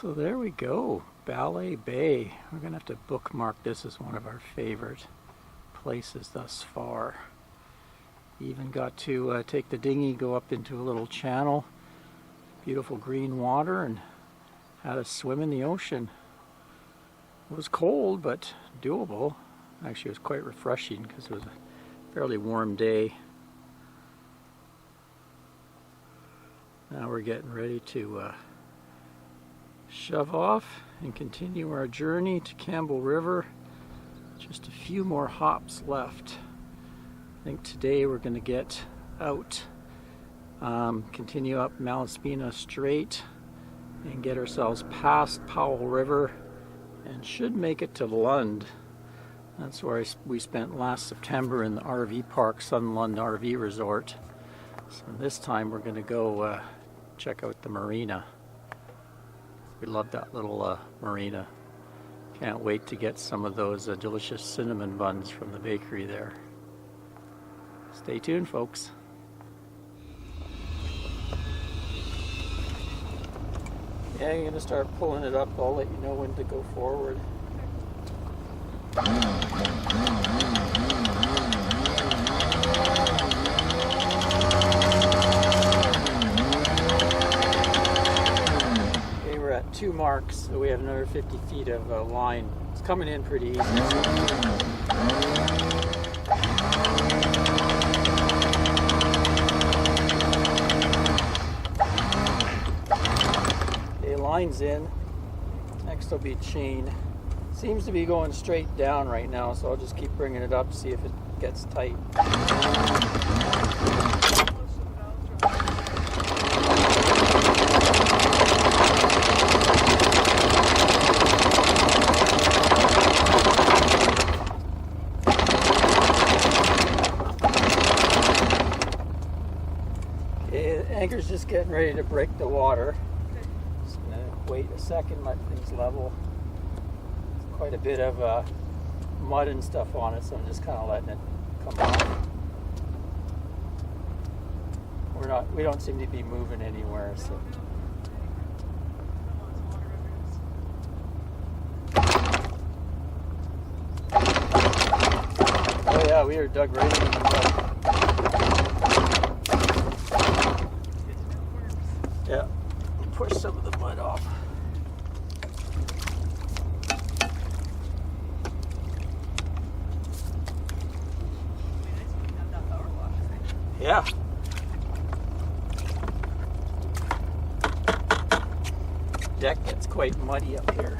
So there we go, Ballet Bay. We're gonna have to bookmark this as one of our favorite places thus far. Even got to take the dinghy, go up into a little channel, beautiful green water, and had a swim in the ocean. It was cold, but doable. Actually, it was quite refreshing because it was a fairly warm day. Now we're getting ready to shove off and continue our journey to Campbell River. Just a few more hops left. I think today we're going to get out, continue up Malaspina Strait and get ourselves past Powell River and should make it to Lund. That's where we spent last September in the RV park, Lund RV Resort. So this time we're going to go check out the marina. We love that little marina. Can't wait to get some of those delicious cinnamon buns from the bakery there. Stay tuned, folks. Yeah, you're going to start pulling it up. I'll let you know when to go forward. Okay, we're at 2 marks, so we have another 50 feet of line. It's coming in pretty easy. Line's in. Next will be chain. Seems to be going straight down right now, so I'll just keep bringing it up, see if it gets tight. Okay, the anchor's just getting ready to break the water. Wait a second, let things level. There's quite a bit of mud and stuff on it, so I'm just kind of letting it come off. We don't seem to be moving anywhere, so. Oh yeah, we are dug right in the mud. Yeah, push some of the mud off. Yeah. Deck gets quite muddy up here.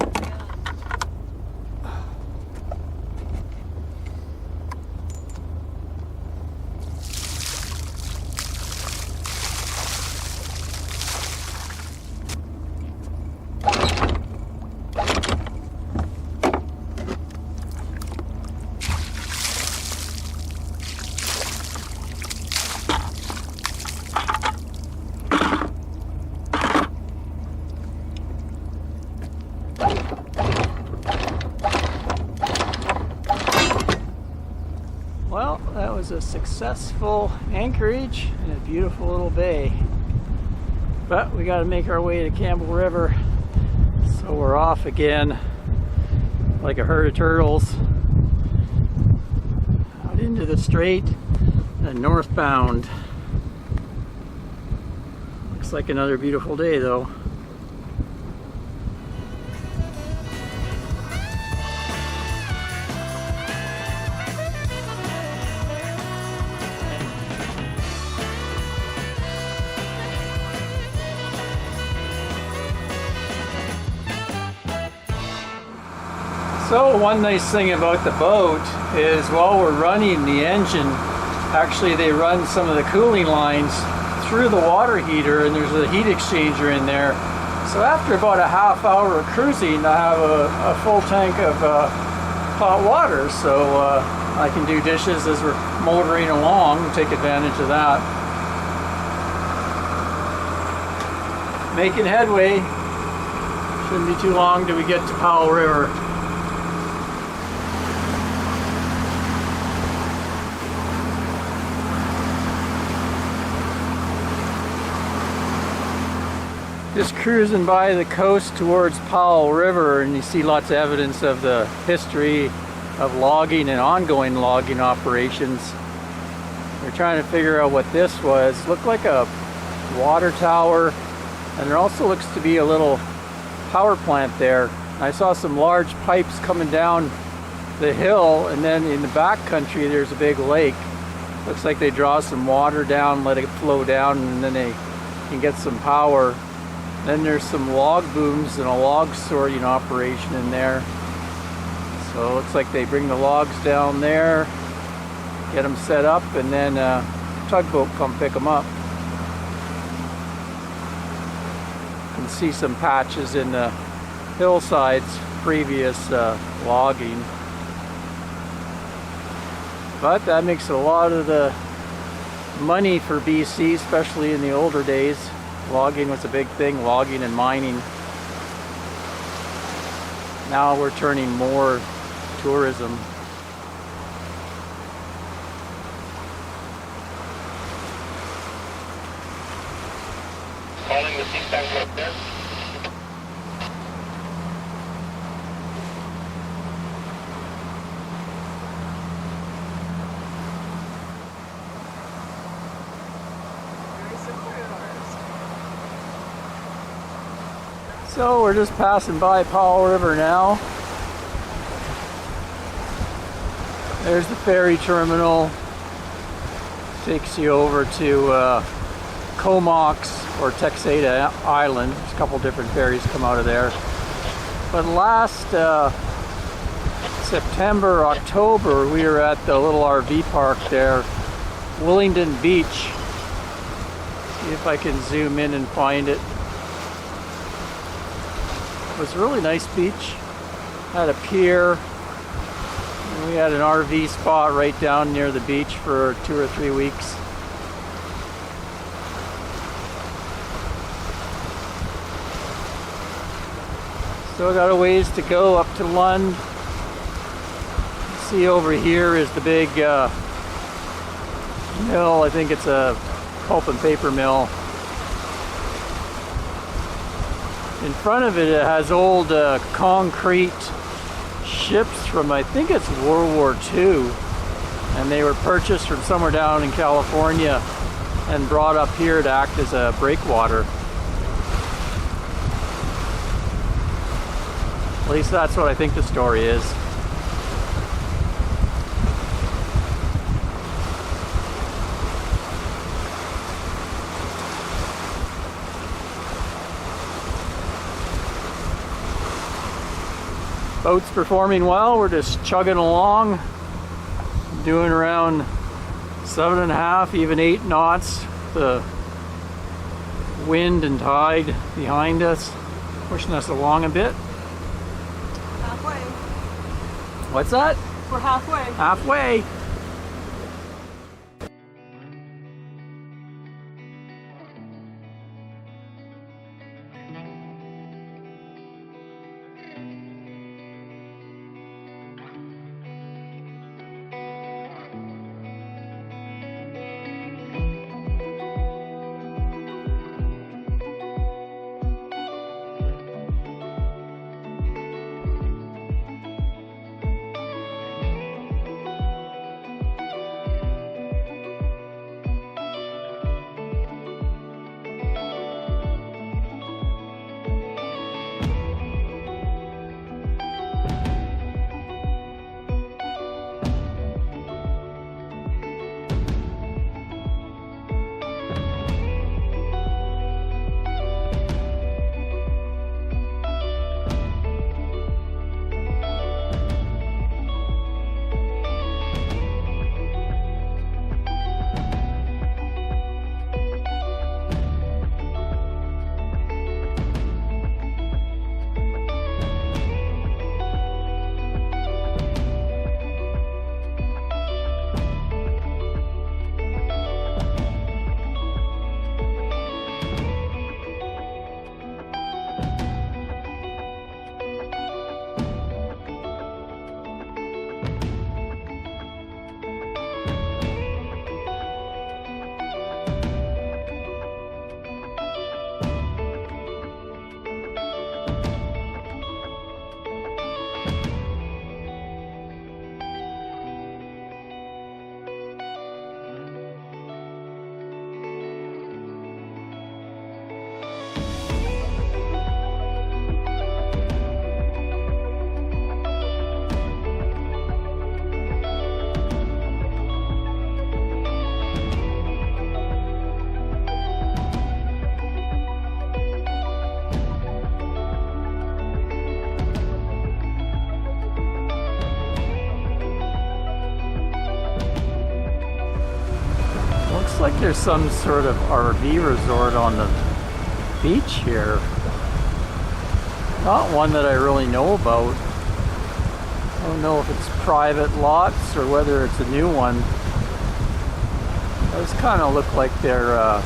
Well, that was a successful anchorage in a beautiful little bay. But we got to make our way to Campbell River. So we're off again like a herd of turtles out into the strait and northbound. Looks like another beautiful day though. So one nice thing about the boat is while we're running the engine, actually they run some of the cooling lines through the water heater, and there's a heat exchanger in there. So after about a half hour of cruising, I have a full tank of hot water, so I can do dishes as we're motoring along and take advantage of that. Making headway. Shouldn't be too long till we get to Powell River. Just cruising by the coast towards Powell River, and you see lots of evidence of the history of logging and ongoing logging operations. We're trying to figure out what this was. Looked like a water tower, and there also looks to be a little power plant there. I saw some large pipes coming down the hill, and then in the back country there's a big lake. Looks like they draw some water down, let it flow down, and then they can get some power. Then there's some log booms and a log sorting operation in there. So it looks like they bring the logs down there, get them set up, and then a tugboat come pick them up. You can see some patches in the hillsides, previous logging. But that makes a lot of the money for BC, especially in the older days. Logging was a big thing, logging and mining. Now we're turning more tourism. Calling the sea tank up there. So we're just passing by Powell River now. There's the ferry terminal. Takes you over to Comox or Texada Island. There's a couple different ferries come out of there. But last September, October, we were at the little RV park there, Willingdon Beach. See if I can zoom in and find it. It was a really nice beach. Had a pier. And we had an RV spot right down near the beach for 2 or 3 weeks. Still got a ways to go up to Lund. See over here is the big mill. I think it's a pulp and paper mill. In front of it, it has old concrete ships from, I think it's World War II. And they were purchased from somewhere down in California and brought up here to act as a breakwater. At least that's what I think the story is. Boat's performing well. We're just chugging along, doing around 7.5, even 8 knots. The wind and tide behind us, pushing us along a bit. Halfway. What's that? We're halfway. Halfway. like there's some sort of RV resort on the beach here. Not one that I really know about. I don't know if it's private lots or whether it's a new one. Those kind of look like they're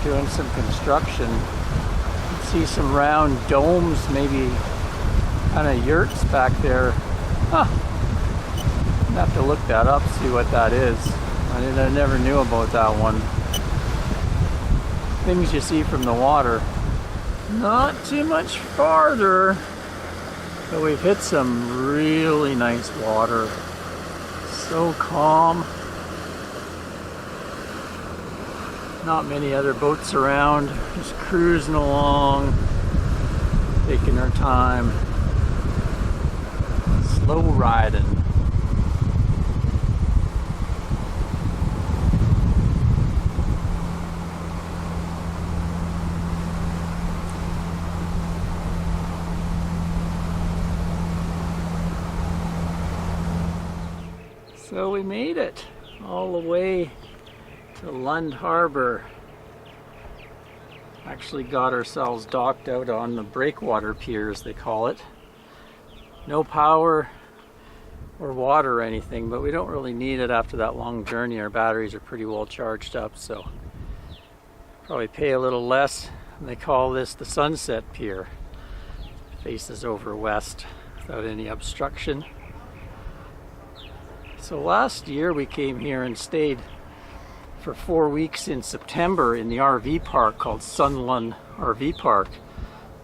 doing some construction. You can see some round domes, maybe kind of yurts back there. Huh. I'll have to look that up, see what that is. I never knew about that one. Things you see from the water. Not too much farther, but we've hit some really nice water. So calm. Not many other boats around, just cruising along, taking our time. Slow riding. So we made it all the way to Lund Harbor. Actually got ourselves docked out on the breakwater pier, as they call it. No power or water or anything, but we don't really need it after that long journey. Our batteries are pretty well charged up, so probably pay a little less. And they call this the Sunset Pier. Faces over west without any obstruction. So last year we came here and stayed for 4 weeks in September in the RV park called Sunlund RV Park.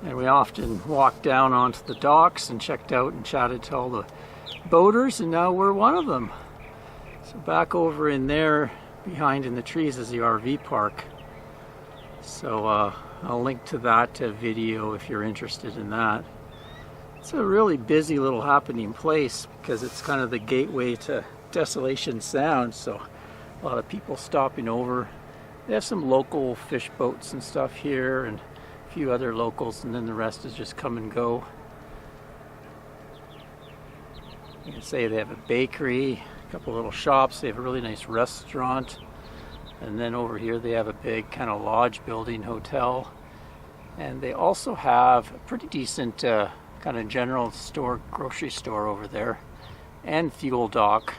And we often walked down onto the docks and checked out and chatted to all the boaters, and now we're one of them. So back over in there behind in the trees is the RV park. So I'll link to that video if you're interested in that. It's a really busy little happening place because it's kind of the gateway to Desolation Sound, so a lot of people stopping over. They have some local fish boats and stuff here and a few other locals, and then the rest is just come and go. You can say they have a bakery, a couple little shops, they have a really nice restaurant, and then over here they have a big kind of lodge building hotel, and they also have a pretty decent kind of general store, grocery store over there, and fuel dock,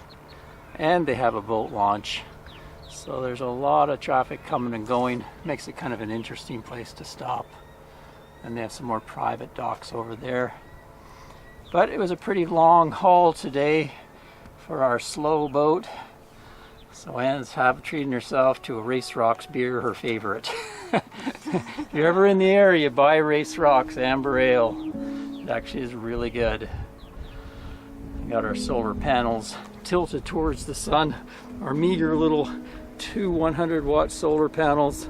and they have a boat launch. So there's a lot of traffic coming and going. Makes it kind of an interesting place to stop. And they have some more private docks over there. But it was a pretty long haul today for our slow boat. So Anne's treating herself to a Race Rocks beer, her favorite. If you're ever in the area, buy Race Rocks Amber Ale. It actually is really good. We got our solar panels tilted towards the sun. Our meager little 2 100-watt solar panels.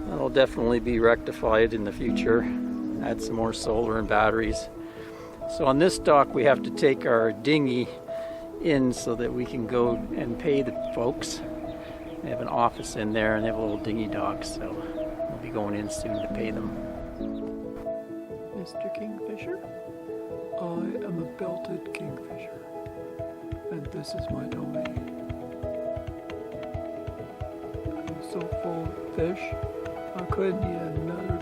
That'll definitely be rectified in the future. Add some more solar and batteries. So on this dock we have to take our dinghy in so that we can go and pay the folks. They have an office in there and they have a little dinghy dock, so we'll be going in soon to pay them. Mr. Kingfisher? I am a belted kingfisher, and this is my domain. I'm so full of fish, I couldn't eat another